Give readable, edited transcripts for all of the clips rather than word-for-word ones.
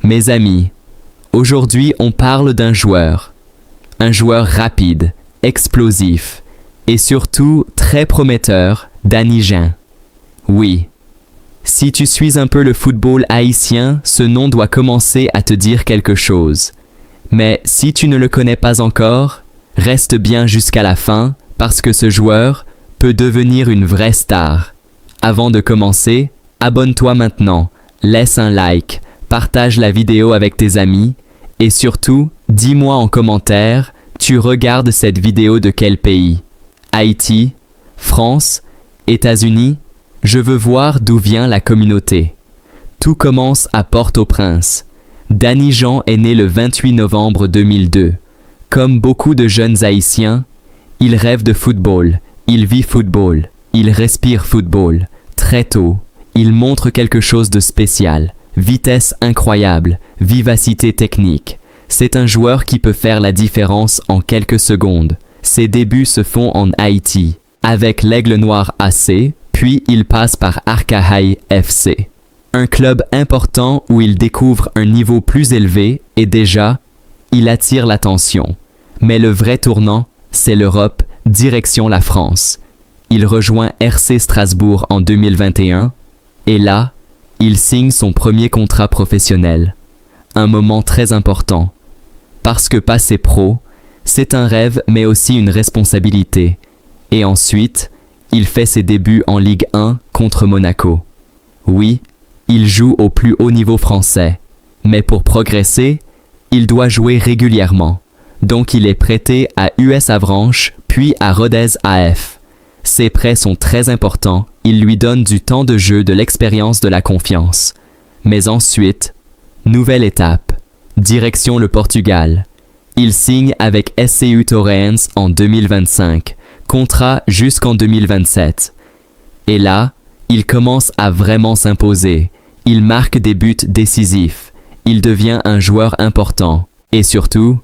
Mes amis, aujourd'hui on parle d'un joueur. Un joueur rapide, explosif et surtout très prometteur, Danny Jean. Oui. Si tu suis un peu le football haïtien, ce nom doit commencer à te dire quelque chose. Mais si tu ne le connais pas encore, reste bien jusqu'à la fin parce que ce joueur peut devenir une vraie star. Avant de commencer, abonne-toi maintenant, laisse un like, partage la vidéo avec tes amis et surtout, dis-moi en commentaire, tu regardes cette vidéo de quel pays? Haïti? France? États-Unis? Je veux voir d'où vient la communauté. Tout commence à Port-au-Prince. Danny Jean est né le 28 novembre 2002. Comme beaucoup de jeunes Haïtiens, il rêve de football, il vit football, il respire football. Très tôt, il montre quelque chose de spécial. Vitesse incroyable, vivacité technique. C'est un joueur qui peut faire la différence en quelques secondes. Ses débuts se font en Haïti, avec l'Aigle Noir AC, puis il passe par Arcahaï FC. Un club important où il découvre un niveau plus élevé et déjà, il attire l'attention. Mais le vrai tournant, c'est l'Europe, direction la France. Il rejoint RC Strasbourg en 2021 et là, il signe son premier contrat professionnel. Un moment très important. Parce que passer pro, c'est un rêve mais aussi une responsabilité. Et ensuite, il fait ses débuts en Ligue 1 contre Monaco. Oui, il joue au plus haut niveau français. Mais pour progresser, il doit jouer régulièrement. Donc il est prêté à US Avranches, puis à Rodez AF. Ses prêts sont très importants, ils lui donnent du temps de jeu, de l'expérience, de la confiance. Mais ensuite, nouvelle étape, direction le Portugal. Il signe avec SCU Torrens en 2025, contrat jusqu'en 2027. Et là, il commence à vraiment s'imposer. Il marque des buts décisifs. Il devient un joueur important. Et surtout,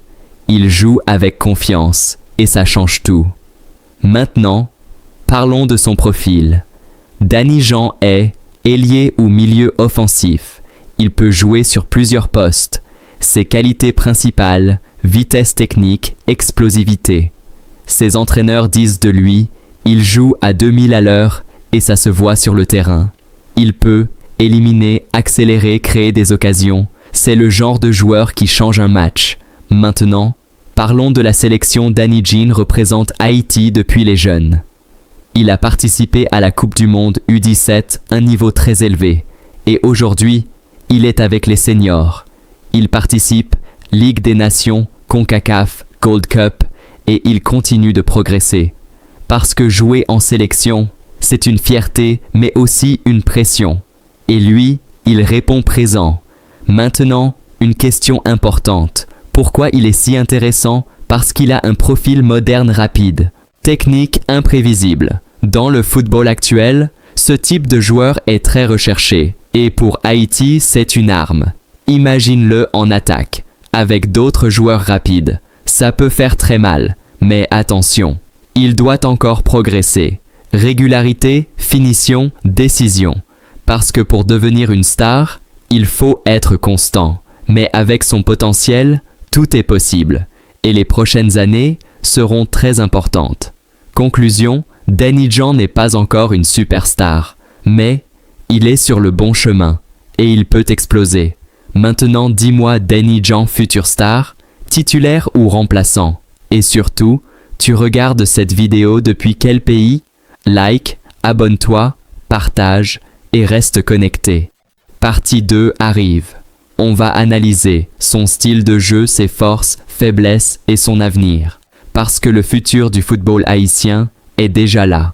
il joue avec confiance. Et ça change tout. Maintenant, parlons de son profil. Danny Jean est ailier ou milieu offensif. Il peut jouer sur plusieurs postes. Ses qualités principales, vitesse technique, explosivité. Ses entraîneurs disent de lui, il joue à 2000 à l'heure et ça se voit sur le terrain. Il peut éliminer, accélérer, créer des occasions. C'est le genre de joueur qui change un match. Maintenant, parlons de la sélection. Danny Jean représente Haïti depuis les jeunes. Il a participé à la Coupe du Monde U17, un niveau très élevé. Et aujourd'hui, il est avec les seniors. Il participe Ligue des Nations, CONCACAF, Gold Cup, et il continue de progresser. Parce que jouer en sélection, c'est une fierté, mais aussi une pression. Et lui, il répond présent. Maintenant, une question importante. Pourquoi il est si intéressant? Parce qu'il a un profil moderne rapide. Technique imprévisible. Dans le football actuel, ce type de joueur est très recherché. Et pour Haïti, c'est une arme. Imagine-le en attaque, avec d'autres joueurs rapides. Ça peut faire très mal, mais attention, il doit encore progresser. Régularité, finition, décision. Parce que pour devenir une star, il faut être constant. Mais avec son potentiel, tout est possible. Et les prochaines années seront très importantes. Conclusion, Danny Jean n'est pas encore une superstar, mais il est sur le bon chemin et il peut exploser. Maintenant dis-moi Danny Jean future star, titulaire ou remplaçant? Et surtout, tu regardes cette vidéo depuis quel pays? Like, abonne-toi, partage et reste connecté. Partie 2 arrive. On va analyser son style de jeu, ses forces, faiblesses et son avenir. Parce que le futur du football haïtien est déjà là.